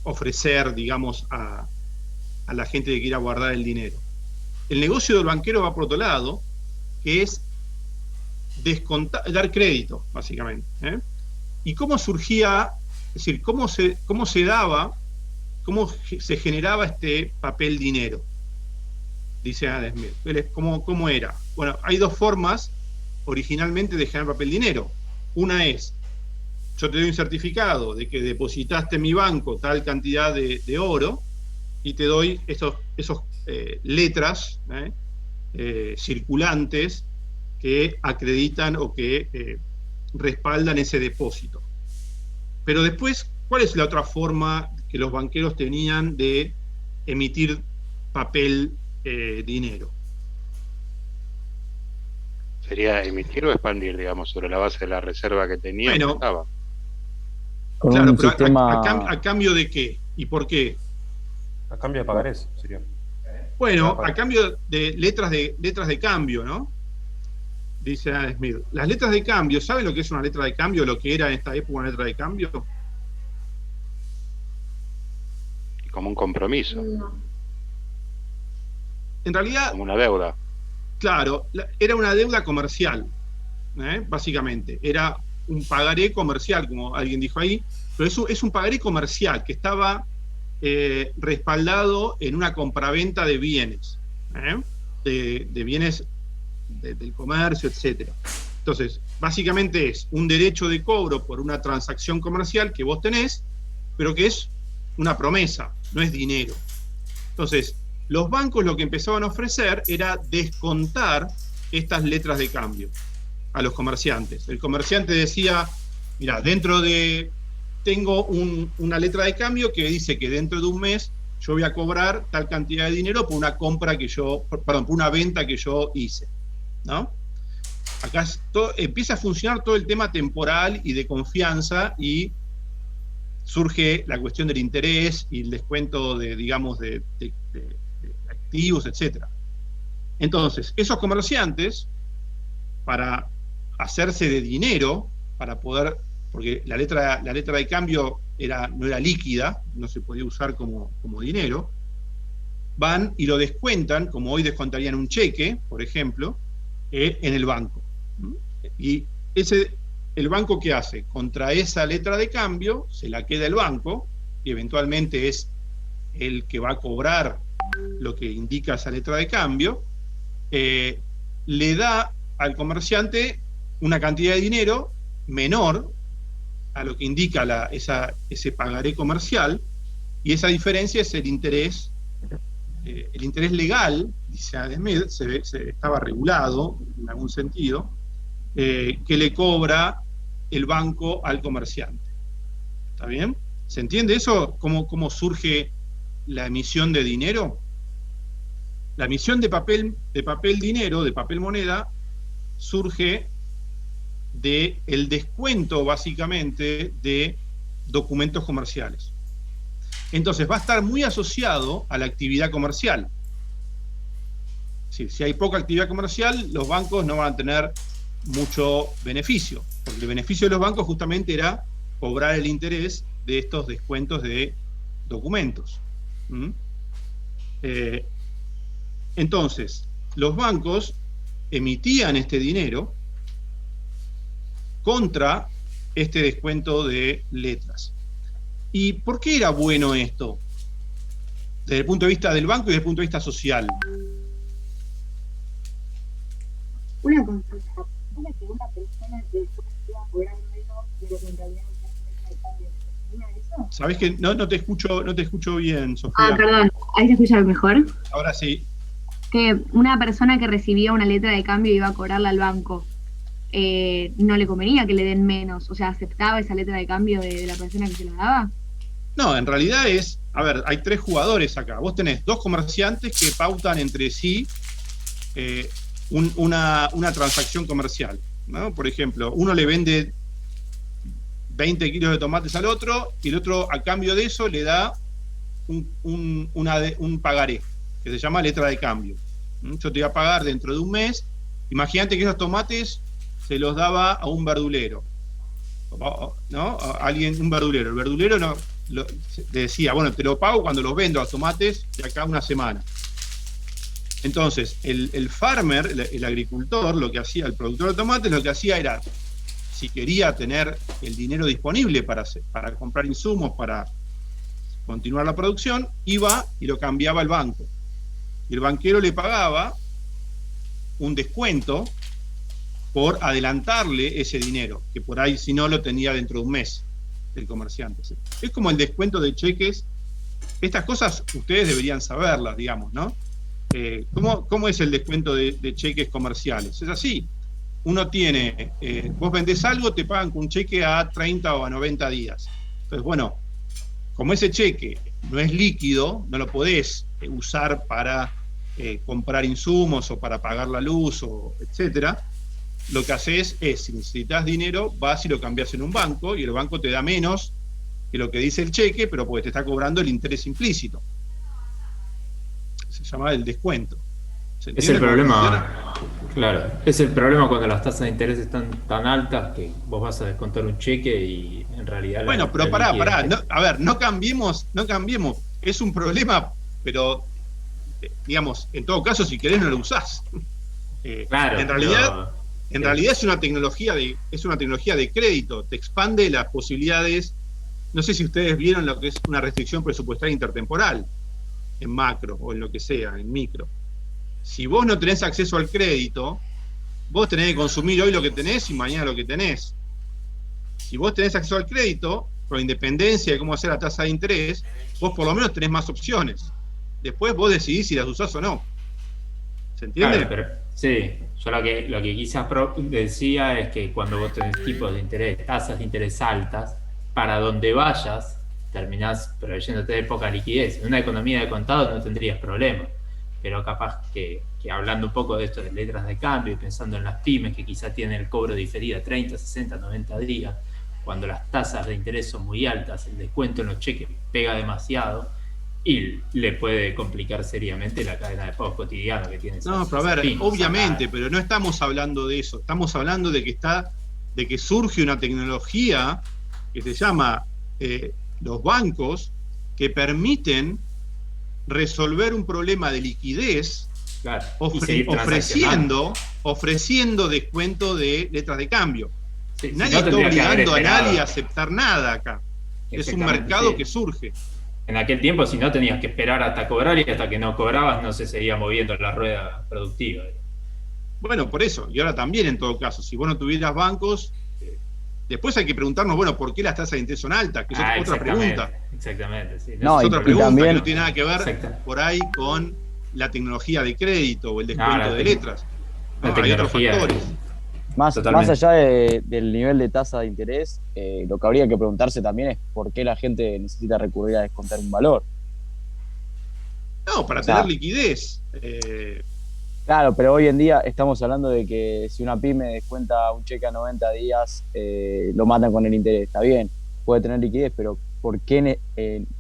[SPEAKER 1] ofrecer, digamos, a la gente que quiera guardar el dinero. El negocio del banquero va por otro lado, que es dar crédito, básicamente. ¿Y cómo surgía, es decir, cómo se generaba este papel dinero? Dice Adam Smith. ¿Cómo era? Bueno, hay dos formas originalmente de generar papel dinero. Una es, yo te doy un certificado de que depositaste en mi banco tal cantidad de oro y te doy esos letras circulantes que acreditan o que respaldan ese depósito. Pero después, ¿cuál es la otra forma que los banqueros tenían de emitir papel dinero?
[SPEAKER 2] Sería emitir o expandir, digamos, sobre la base de la reserva que tenía.
[SPEAKER 1] Bueno,
[SPEAKER 2] estaba.
[SPEAKER 1] Claro, pero
[SPEAKER 5] sistema...
[SPEAKER 1] ¿a cambio de qué? ¿Y por qué?
[SPEAKER 10] A cambio de pagarés, sería.
[SPEAKER 1] Bueno, a cambio de letras de cambio, ¿no? Dice Adam Smith. Las letras de cambio, ¿saben lo que es una letra de cambio? Lo que era en esta época una letra de cambio.
[SPEAKER 2] Como un compromiso.
[SPEAKER 6] No.
[SPEAKER 1] En realidad,
[SPEAKER 2] como una deuda.
[SPEAKER 1] Claro, era una deuda comercial, básicamente. Era un pagaré comercial, como alguien dijo ahí, pero eso es un pagaré comercial que estaba respaldado en una compraventa de bienes, de bienes del comercio, etc. Entonces, básicamente es un derecho de cobro por una transacción comercial que vos tenés, pero que es una promesa, no es dinero. Entonces, los bancos lo que empezaban a ofrecer era descontar estas letras de cambio a los comerciantes. El comerciante decía, mira, tengo una letra de cambio que dice que dentro de un mes yo voy a cobrar tal cantidad de dinero por una compra por una venta que yo hice, ¿no? Acá empieza a funcionar todo el tema temporal y de confianza y surge la cuestión del interés y el descuento de activos, etc. Entonces, esos comerciantes, para hacerse de dinero, para poder, porque la letra de cambio no era líquida, no se podía usar como dinero, van y lo descuentan, como hoy descontarían un cheque, por ejemplo, en el banco. Y el banco, ¿qué hace? Contra esa letra de cambio se la queda el banco, y eventualmente es el que va a cobrar lo que indica esa letra de cambio, le da al comerciante una cantidad de dinero menor a lo que indica ese pagaré comercial, y esa diferencia es el interés legal, dice Adam Smith, estaba regulado en algún sentido, que le cobra el banco al comerciante. ¿Está bien? ¿Se entiende eso? ¿Cómo surge la emisión de dinero? La emisión de papel dinero, de papel moneda, surge del descuento, básicamente, de documentos comerciales. Entonces va a estar muy asociado a la actividad comercial. Si hay poca actividad comercial, los bancos no van a tener mucho beneficio, porque el beneficio de los bancos justamente era cobrar el interés de estos descuentos de documentos. Entonces, los bancos emitían este dinero contra este descuento de letras. ¿Y por qué era bueno esto? Desde el punto de vista del banco y desde el punto de vista social.
[SPEAKER 11] Una consulta. ¿Cómo que una persona que iba a cobrar menos de lo que en realidad de cambio tenía eso?
[SPEAKER 1] ¿Sabés que no te escucho bien, Sofía?
[SPEAKER 11] Perdón, ahí se escucha mejor.
[SPEAKER 1] Ahora sí.
[SPEAKER 11] Que una persona que recibía una letra de cambio y iba a cobrarla al banco, no le convenía que le den menos, o sea, ¿aceptaba esa letra de cambio de la persona que se la daba?
[SPEAKER 1] No, en realidad hay tres jugadores acá. Vos tenés dos comerciantes que pautan entre sí una transacción comercial, ¿no? Por ejemplo, uno le vende 20 kilos de tomates al otro y el otro, a cambio de eso, le da un pagaré, que se llama letra de cambio. Yo te voy a pagar dentro de un mes. Imagínate que esos tomates se los daba a un verdulero, ¿no? Un verdulero. El verdulero le decía, bueno, te lo pago cuando los vendo a tomates de acá a una semana. Entonces, el farmer, el agricultor, lo que hacía, el productor de tomates, lo que hacía era, si quería tener el dinero disponible para comprar insumos, para continuar la producción, iba y lo cambiaba al banco. Y el banquero le pagaba un descuento por adelantarle ese dinero, que por ahí si no lo tenía dentro de un mes del comerciante. Es como el descuento de cheques. Estas cosas ustedes deberían saberlas, digamos, ¿no? ¿Cómo es el descuento de cheques comerciales? Es así. Uno tiene, vos vendés algo, te pagan con un cheque a 30 o a 90 días. Entonces, bueno, como ese cheque no es líquido, no lo podés usar para comprar insumos o para pagar la luz, etcétera. lo que haces es, si necesitas dinero, vas y lo cambias en un banco, y el banco te da menos que lo que dice el cheque, pero porque te está cobrando el interés implícito. Se llama el descuento.
[SPEAKER 12] Es el problema, claro, es el problema cuando las tasas de interés están tan altas que vos vas a descontar un cheque y en realidad...
[SPEAKER 1] Bueno, pero pará, no, a ver, no cambiemos, es un problema, pero digamos, en todo caso, si querés no lo usás.
[SPEAKER 12] Claro,
[SPEAKER 1] en realidad es una tecnología de crédito, te expande las posibilidades. No sé si ustedes vieron lo que es una restricción presupuestaria intertemporal en macro o en lo que sea, en micro. Si vos no tenés acceso al crédito, vos tenés que consumir hoy lo que tenés y mañana lo que tenés. Si vos tenés acceso al crédito, con independencia de cómo hacer la tasa de interés, vos por lo menos tenés más opciones. Después vos decidís si las usás o no. ¿Se entiende?
[SPEAKER 12] Claro, pero, sí, yo lo que quizás decía es que cuando vos tenés tipos de interés, tasas de interés altas, para donde vayas, terminás proveyéndote de poca liquidez. En una economía de contado no tendrías problema. Pero capaz que hablando un poco de esto de letras de cambio y pensando en las pymes que quizá tienen el cobro diferido a 30, 60, 90 días, cuando las tasas de interés son muy altas, el descuento en los cheques pega demasiado y le puede complicar seriamente la cadena de pagos cotidiano que tiene.
[SPEAKER 1] No, pero a ver, obviamente, pero no estamos hablando de eso, estamos hablando de que surge una tecnología que se llama los bancos, que permiten resolver un problema de liquidez, claro, ofreciendo descuento de letras de cambio. Sí, nadie está obligando a nadie a aceptar nada acá. Es un mercado que surge.
[SPEAKER 12] En aquel tiempo, si no, tenías que esperar hasta cobrar, y hasta que no cobrabas no se seguía moviendo la rueda productiva.
[SPEAKER 1] Bueno, por eso, y ahora también en todo caso, si vos no tuvieras bancos, después hay que preguntarnos, bueno, ¿por qué las tasas de interés son altas? Que es otra pregunta.
[SPEAKER 12] Exactamente, sí.
[SPEAKER 1] No, es otra pregunta también, que no tiene nada que ver por ahí con la tecnología de crédito o el descuento de letras. No, hay otros factores.
[SPEAKER 5] Más allá del nivel de tasa de interés, lo que habría que preguntarse también es por qué la gente necesita recurrir a descontar un valor.
[SPEAKER 1] No, para tener liquidez.
[SPEAKER 5] Claro, pero hoy en día estamos hablando de que si una pyme descuenta un cheque a 90 días, lo matan con el interés. Está bien, puede tener liquidez, pero ¿por qué,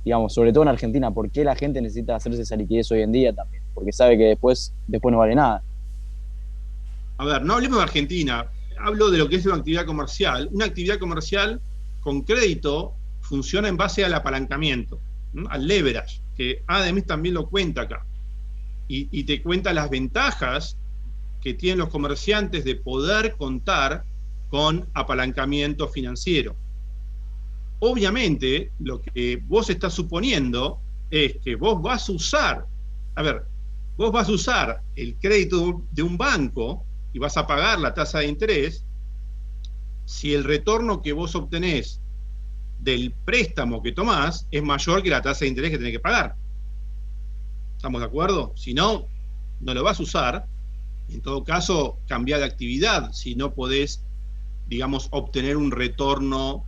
[SPEAKER 5] digamos, sobre todo en Argentina, por qué la gente necesita hacerse esa liquidez hoy en día también? Porque sabe que después no vale nada.
[SPEAKER 1] A ver, no hablemos de Argentina, hablo de lo que es una actividad comercial. Una actividad comercial con crédito funciona en base al apalancamiento, ¿no? Al leverage, que Adam también lo cuenta acá. Y te cuenta las ventajas que tienen los comerciantes de poder contar con apalancamiento financiero. Obviamente, lo que vos estás suponiendo es que vos vas a usar el crédito de un banco y vas a pagar la tasa de interés si el retorno que vos obtenés del préstamo que tomás es mayor que la tasa de interés que tenés que pagar. ¿Estamos de acuerdo? Si no, no lo vas a usar. En todo caso, cambia de actividad si no podés, digamos, obtener un retorno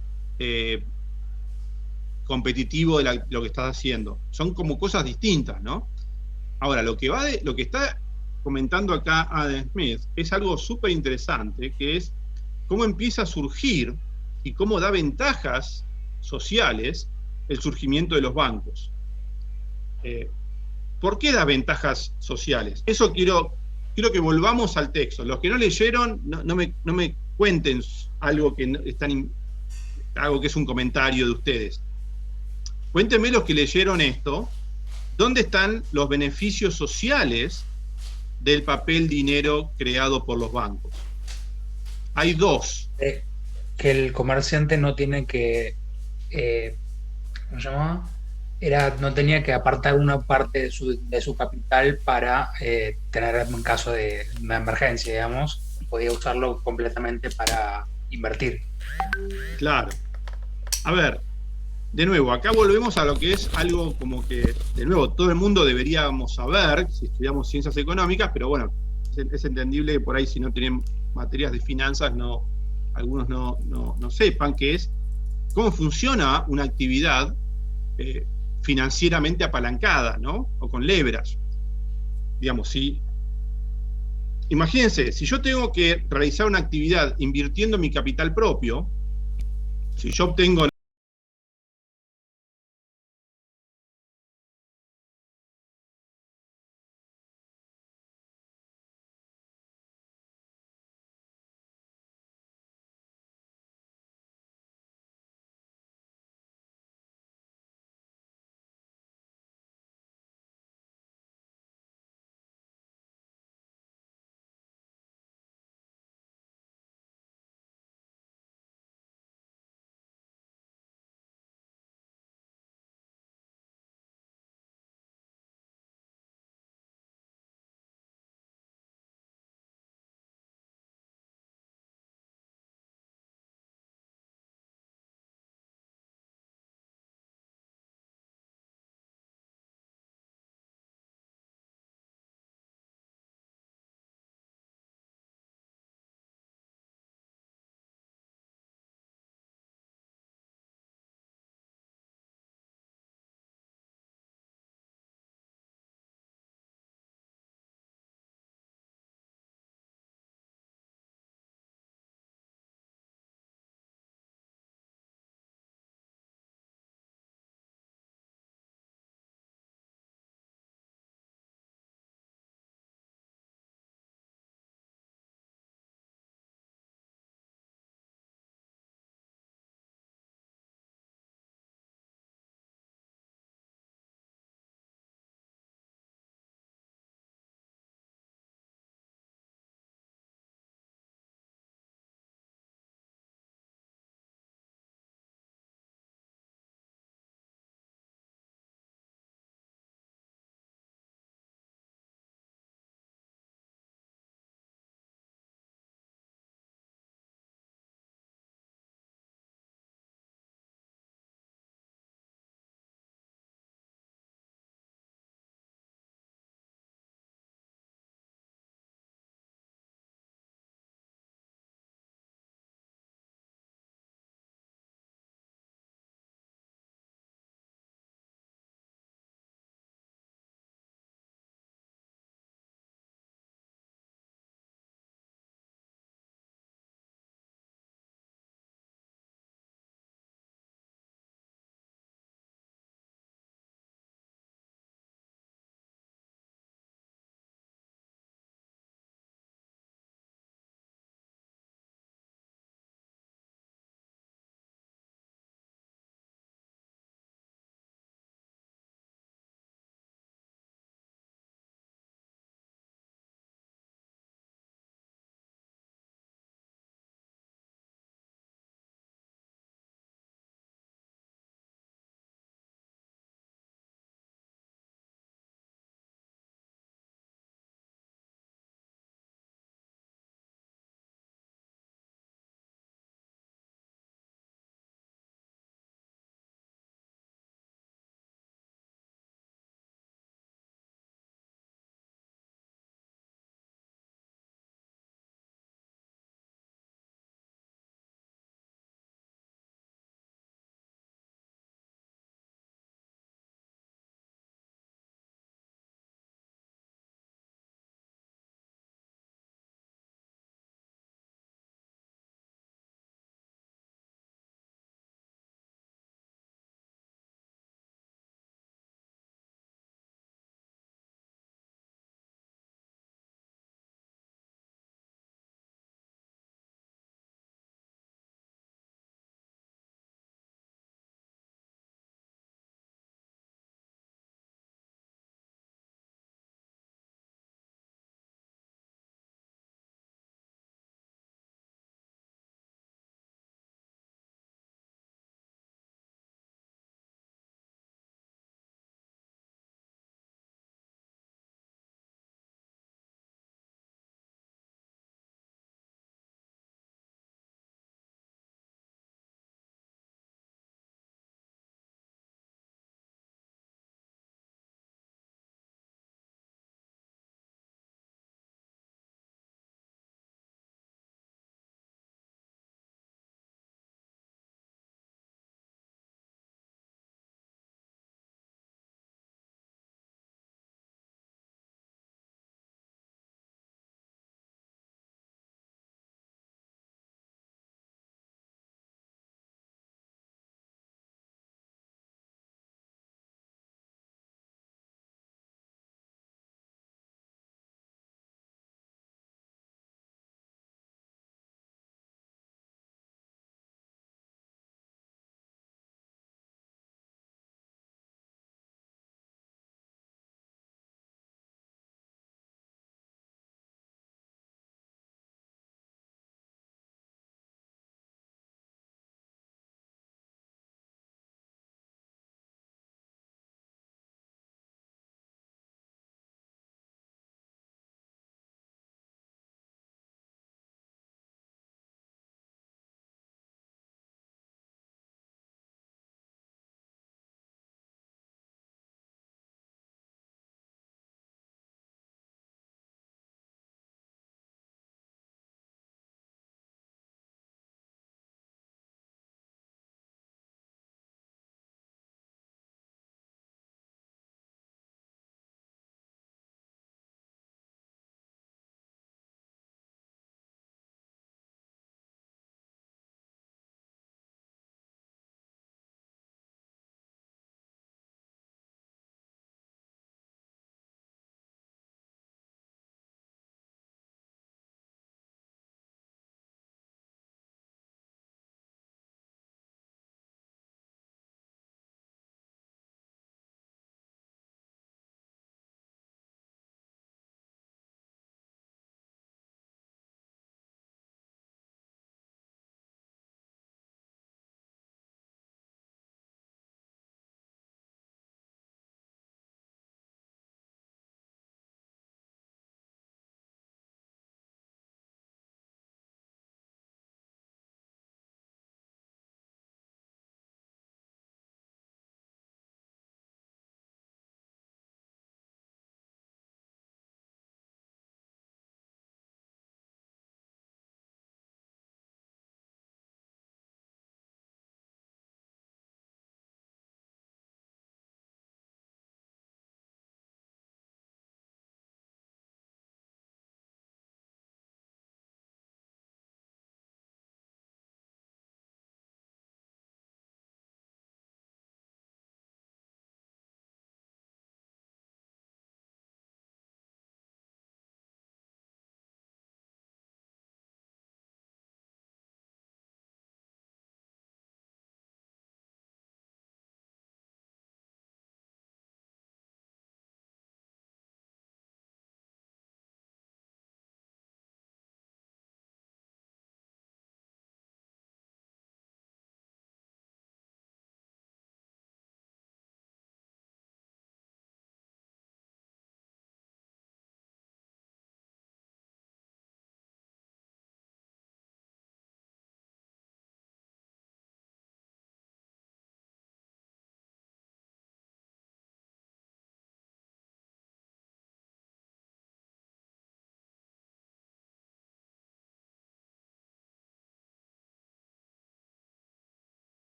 [SPEAKER 1] competitivo de lo que estás haciendo. Son como cosas distintas, ¿no? Ahora, lo que está comentando acá Adam Smith es algo súper interesante, que es cómo empieza a surgir y cómo da ventajas sociales el surgimiento de los bancos. ¿Por qué da ventajas sociales? Eso quiero que volvamos al texto. Los que no leyeron, no me cuenten algo que es un comentario de ustedes. Cuéntenme los que leyeron esto, ¿dónde están los beneficios sociales del papel dinero creado por los bancos? Hay dos.
[SPEAKER 3] Que el comerciante no tiene que, ¿cómo se llama? No tenía que apartar una parte de su capital para tener en caso de una emergencia, digamos, podía usarlo completamente para invertir.
[SPEAKER 1] Claro. A ver, de nuevo, acá volvemos a lo que es algo como que, de nuevo, todo el mundo deberíamos saber si estudiamos ciencias económicas, pero bueno, es entendible que por ahí si no tienen materias de finanzas, algunos no sepan qué es, cómo funciona una actividad financieramente apalancada, ¿no? O con leverage. Digamos, si imagínense, si yo tengo que realizar una actividad invirtiendo mi capital propio, si yo obtengo